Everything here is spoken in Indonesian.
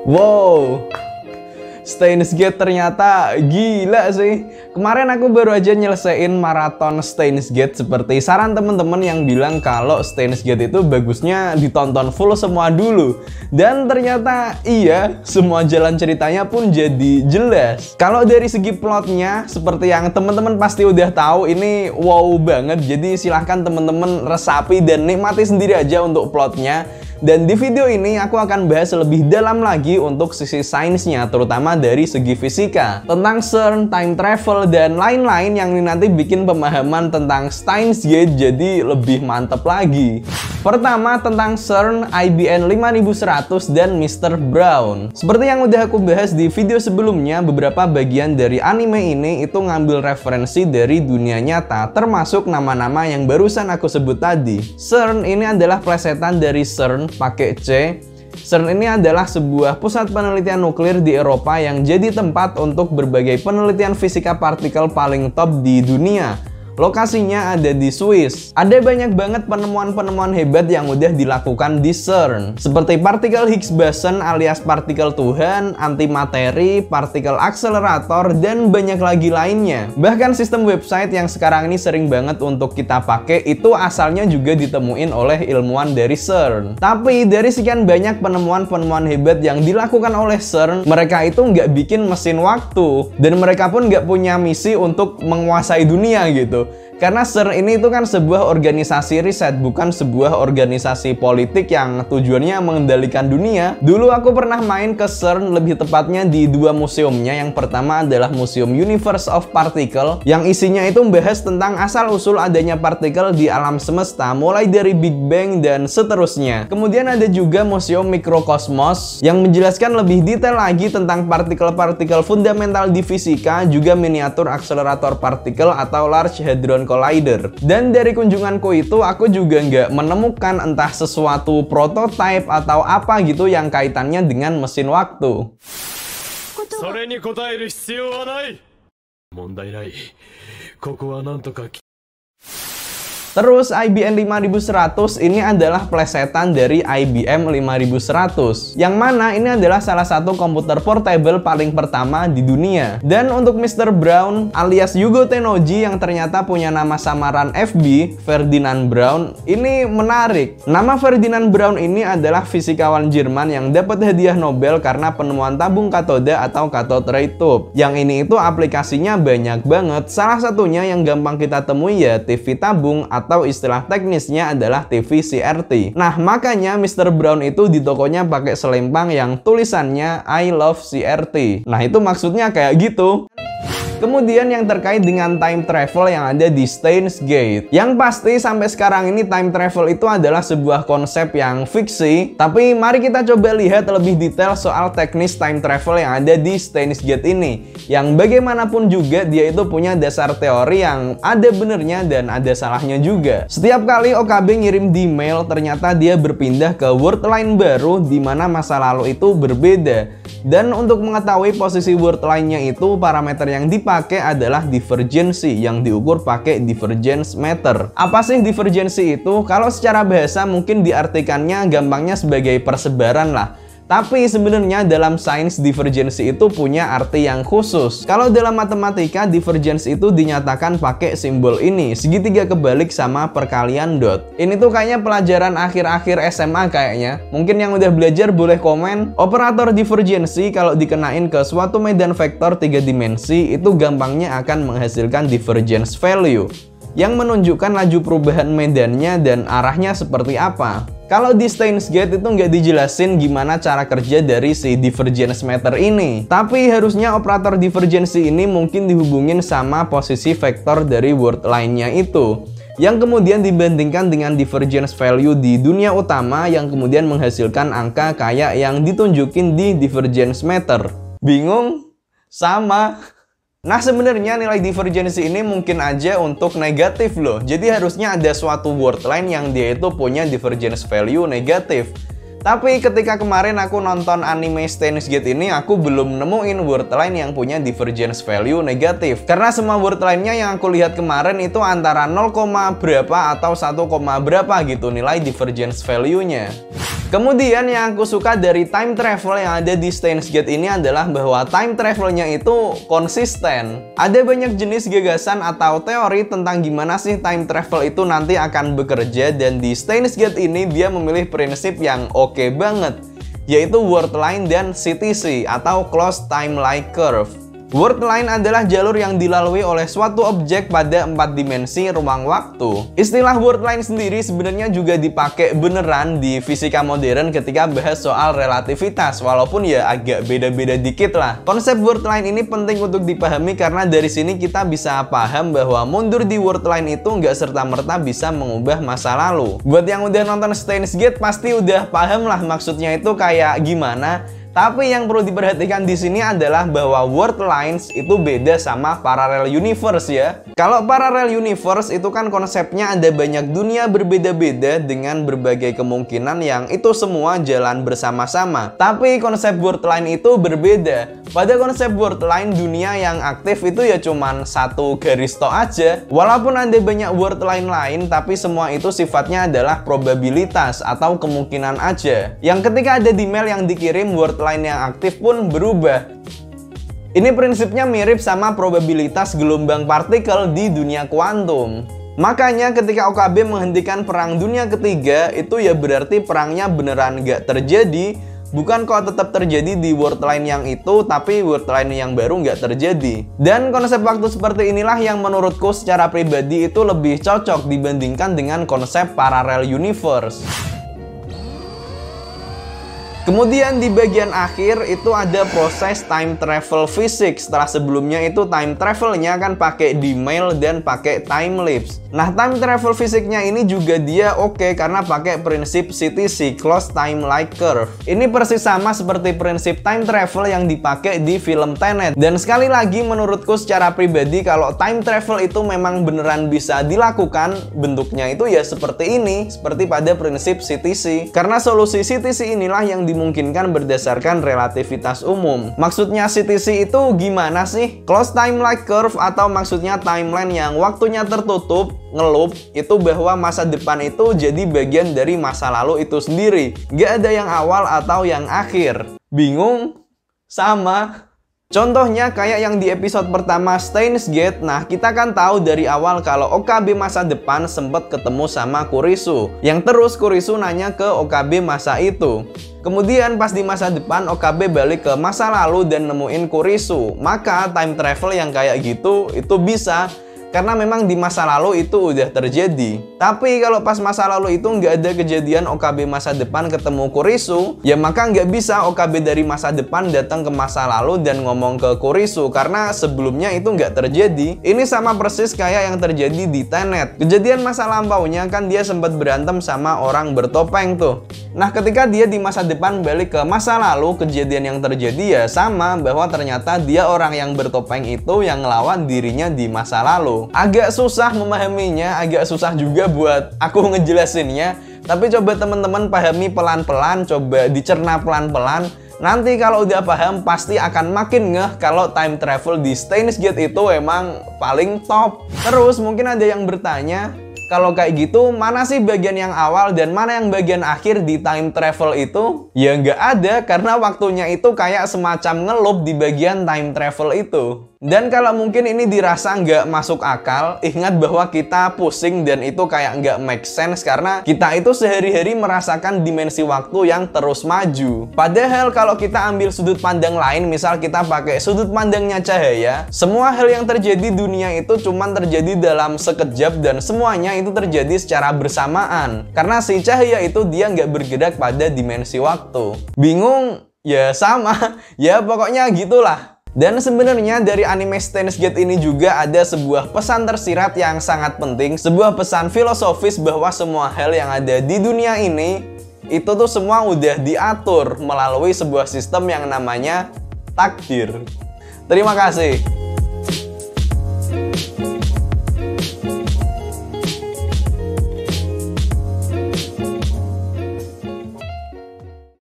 Wow, Steins Gate ternyata gila sih. Kemarin aku baru aja nyelesain maraton Steins Gate seperti saran temen-temen yang bilang kalau Steins Gate itu bagusnya ditonton full semua dulu. Dan ternyata iya, semua jalan ceritanya pun jadi jelas. Kalau dari segi plotnya, seperti yang temen-temen pasti udah tahu, ini wow banget. Jadi silahkan temen-temen resapi dan nikmati sendiri aja untuk plotnya. Dan di video ini aku akan bahas lebih dalam lagi untuk sisi sainsnya, terutama dari segi fisika, tentang CERN, time travel, dan lain-lain yang nanti bikin pemahaman tentang Steins Gate jadi lebih mantep lagi. Pertama tentang CERN, IBN 5100, dan Mr. Brown. Seperti yang udah aku bahas di video sebelumnya, beberapa bagian dari anime ini itu ngambil referensi dari dunia nyata, termasuk nama-nama yang barusan aku sebut tadi. CERN ini adalah plesetan dari CERN pakai C. CERN ini adalah sebuah pusat penelitian nuklir di Eropa yang jadi tempat untuk berbagai penelitian fisika partikel paling top di dunia. Lokasinya ada di Swiss. Ada banyak banget penemuan-penemuan hebat yang udah dilakukan di CERN, seperti partikel Higgs boson alias partikel Tuhan, antimateri, partikel akselerator, dan banyak lagi lainnya. Bahkan sistem website yang sekarang ini sering banget untuk kita pakai itu asalnya juga ditemuin oleh ilmuwan dari CERN. Tapi dari sekian banyak penemuan-penemuan hebat yang dilakukan oleh CERN, mereka itu nggak bikin mesin waktu, dan mereka pun nggak punya misi untuk menguasai dunia gitu. Karena CERN ini itu kan sebuah organisasi riset, bukan sebuah organisasi politik yang tujuannya mengendalikan dunia. Dulu aku pernah main ke CERN, lebih tepatnya di dua museumnya. Yang pertama adalah Museum Universe of Particle, yang isinya itu membahas tentang asal-usul adanya partikel di alam semesta, mulai dari Big Bang dan seterusnya. Kemudian ada juga Museum Mikrokosmos, yang menjelaskan lebih detail lagi tentang partikel-partikel fundamental di fisika, juga miniatur akselerator partikel atau Large Hadron Collider. Dan dari kunjunganku itu aku juga nggak menemukan entah sesuatu prototipe atau apa gitu yang kaitannya dengan mesin waktu. Terus IBM 5100 ini adalah plesetan dari IBM 5100, yang mana ini adalah salah satu komputer portable paling pertama di dunia. Dan untuk Mr. Brown alias Yugo Tennoji yang ternyata punya nama samaran FB, Ferdinand Braun, ini menarik. Nama Ferdinand Braun ini adalah fisikawan Jerman yang dapat hadiah Nobel karena penemuan tabung katoda atau cathode ray tube. Yang ini itu aplikasinya banyak banget. Salah satunya yang gampang kita temui ya TV tabung, atau istilah teknisnya adalah TV CRT. Nah, makanya Mr. Brown itu di tokonya pakai selempang yang tulisannya I love CRT. Nah, itu maksudnya kayak gitu. Kemudian yang terkait dengan time travel yang ada di Steins Gate. Yang pasti sampai sekarang ini time travel itu adalah sebuah konsep yang fiksi. Tapi mari kita coba lihat lebih detail soal teknis time travel yang ada di Steins Gate ini. Yang bagaimanapun juga dia itu punya dasar teori yang ada benernya dan ada salahnya juga. Setiap kali OKB ngirim di mail, ternyata dia berpindah ke world line baru di mana masa lalu itu berbeda. Dan untuk mengetahui posisi word line-nya itu, parameter yang dipakai adalah divergensi yang diukur pakai divergence meter. Apa sih divergensi itu? Kalau secara bahasa mungkin diartikannya gampangnya sebagai persebaran lah. Tapi sebenarnya dalam sains divergensi itu punya arti yang khusus. Kalau dalam matematika, divergensi itu dinyatakan pakai simbol ini, segitiga kebalik sama perkalian dot. Ini tuh kayaknya pelajaran akhir-akhir SMA kayaknya. Mungkin yang udah belajar boleh komen. Operator divergensi kalau dikenain ke suatu medan vektor 3 dimensi itu gampangnya akan menghasilkan divergence value yang menunjukkan laju perubahan medannya dan arahnya seperti apa. Kalau di Steins Gate itu nggak dijelasin gimana cara kerja dari si divergence meter ini. Tapi harusnya operator divergensi ini mungkin dihubungin sama posisi vektor dari word line-nya itu, yang kemudian dibandingkan dengan divergence value di dunia utama yang kemudian menghasilkan angka kayak yang ditunjukin di divergence meter. Bingung? Sama. Nah, sebenarnya nilai divergensi ini mungkin aja untuk negatif loh. Jadi harusnya ada suatu word line yang dia itu punya divergence value negatif. Tapi ketika kemarin aku nonton anime Steins Gate ini, aku belum nemuin word line yang punya divergence value negatif. Karena semua word line-nya yang aku lihat kemarin itu antara 0, berapa atau 1, berapa gitu nilai divergence value-nya. Kemudian yang aku suka dari time travel yang ada di Steins Gate ini adalah bahwa time travelnya itu konsisten. Ada banyak jenis gagasan atau teori tentang gimana sih time travel itu nanti akan bekerja, dan di Steins Gate ini dia memilih prinsip yang oke banget, yaitu word line dan CTC atau closed time-like curve. Word line adalah jalur yang dilalui oleh suatu objek pada 4 dimensi ruang waktu. Istilah word line sendiri sebenarnya juga dipakai beneran di fisika modern ketika bahas soal relativitas, walaupun ya agak beda-beda dikit lah. Konsep word line ini penting untuk dipahami karena dari sini kita bisa paham bahwa mundur di word line itu nggak serta-merta bisa mengubah masa lalu. Buat yang udah nonton Steins Gate pasti udah paham lah maksudnya itu kayak gimana. Tapi yang perlu diperhatikan di sini adalah bahwa word lines itu beda sama parallel universe ya. Kalau parallel universe itu kan konsepnya ada banyak dunia berbeda-beda dengan berbagai kemungkinan yang itu semua jalan bersama-sama. Tapi konsep word line itu berbeda. Pada konsep word line, dunia yang aktif itu ya cuman satu garis tok aja. Walaupun ada banyak word line lain, tapi semua itu sifatnya adalah probabilitas atau kemungkinan aja. Yang ketika ada email yang dikirim, word line yang aktif pun berubah. Ini prinsipnya mirip sama probabilitas gelombang partikel di dunia kuantum. Makanya ketika OKB menghentikan perang dunia ketiga, itu ya berarti perangnya beneran gak terjadi. Bukan kok tetap terjadi di word line yang itu, tapi word line yang baru nggak terjadi. Dan konsep waktu seperti inilah yang menurutku secara pribadi itu lebih cocok dibandingkan dengan konsep parallel universe. Kemudian di bagian akhir itu ada proses time travel fisik. Setelah sebelumnya itu time travelnya kan pakai demail dan pakai time lapse. Nah, time travel fisiknya ini juga dia oke karena pakai prinsip CTC, closed time-like curve. Ini persis sama seperti prinsip time travel yang dipakai di film Tenet. Dan sekali lagi menurutku secara pribadi kalau time travel itu memang beneran bisa dilakukan, bentuknya itu ya seperti ini, seperti pada prinsip CTC. Karena solusi CTC inilah yang dimungkinkan berdasarkan relativitas umum. Maksudnya CTC itu gimana sih? Closed time-like curve atau maksudnya timeline yang waktunya tertutup, ngeloop, itu bahwa masa depan itu jadi bagian dari masa lalu itu sendiri. Gak ada yang awal atau yang akhir. Bingung? Sama. Contohnya kayak yang di episode pertama Steins Gate. Nah, kita kan tahu dari awal kalau OKB masa depan sempat ketemu sama Kurisu. Yang terus Kurisu nanya ke OKB masa itu. Kemudian pas di masa depan OKB balik ke masa lalu dan nemuin Kurisu. Maka time travel yang kayak gitu itu bisa. Karena memang di masa lalu itu udah terjadi. Tapi kalau pas masa lalu itu nggak ada kejadian OKB masa depan ketemu Kurisu, ya maka nggak bisa OKB dari masa depan datang ke masa lalu dan ngomong ke Kurisu, karena sebelumnya itu nggak terjadi. Ini sama persis kayak yang terjadi di Tenet. Kejadian masa lampaunya kan dia sempat berantem sama orang bertopeng tuh. Nah, ketika dia di masa depan balik ke masa lalu, kejadian yang terjadi ya sama, bahwa ternyata dia orang yang bertopeng itu yang ngelawan dirinya di masa lalu. Agak susah memahaminya, agak susah juga buat aku ngejelasinnya. Tapi coba teman-teman pahami pelan-pelan, coba dicerna pelan-pelan. Nanti kalau udah paham pasti akan makin ngeh kalau time travel di Steins Gate itu emang paling top. Terus mungkin ada yang bertanya, kalau kayak gitu, mana sih bagian yang awal dan mana yang bagian akhir di time travel itu? Ya nggak ada, karena waktunya itu kayak semacam ngeloop di bagian time travel itu. Dan kalau mungkin ini dirasa nggak masuk akal, ingat bahwa kita pusing dan itu kayak nggak make sense karena kita itu sehari-hari merasakan dimensi waktu yang terus maju. Padahal kalau kita ambil sudut pandang lain, misal kita pakai sudut pandangnya cahaya, semua hal yang terjadi di dunia itu cuma terjadi dalam sekejap dan semuanya itu terjadi secara bersamaan. Karena si cahaya itu dia nggak bergerak pada dimensi waktu. Bingung? Ya sama. Ya pokoknya gitulah. Dan sebenarnya dari anime Steins Gate ini juga ada sebuah pesan tersirat yang sangat penting, sebuah pesan filosofis bahwa semua hal yang ada di dunia ini itu tuh semua udah diatur melalui sebuah sistem yang namanya takdir. Terima kasih.